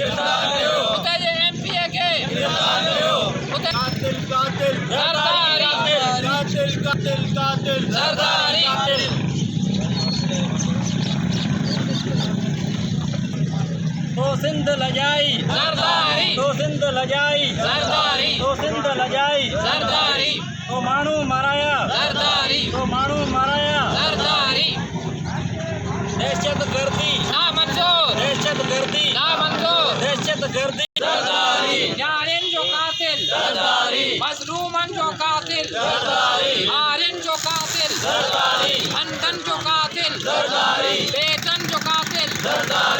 उते जे एमपीए खे उते ज़रदारी तो सिंध लजाई ज़रदारी तो सिंध लजाई ज़रदारी तो सिंध लजाई ज़रदारी तो माण्हू माराया ज़रदारी तो माण्हू माराया ज़रदारी दहशतगर्दी ना मंज़ूर दहशतगर्दी ना मंज़ूर दहशतगर्दी ज़रदारी न्याणियुनि जो कातिल ज़रदारी मज़लूमनि जो कातिल ज़रदारी आरियुनि जो कातिल ज़रदारी अंधनि जो कातिल ज़रदारी बेटनि जो कातिल ज़रदारी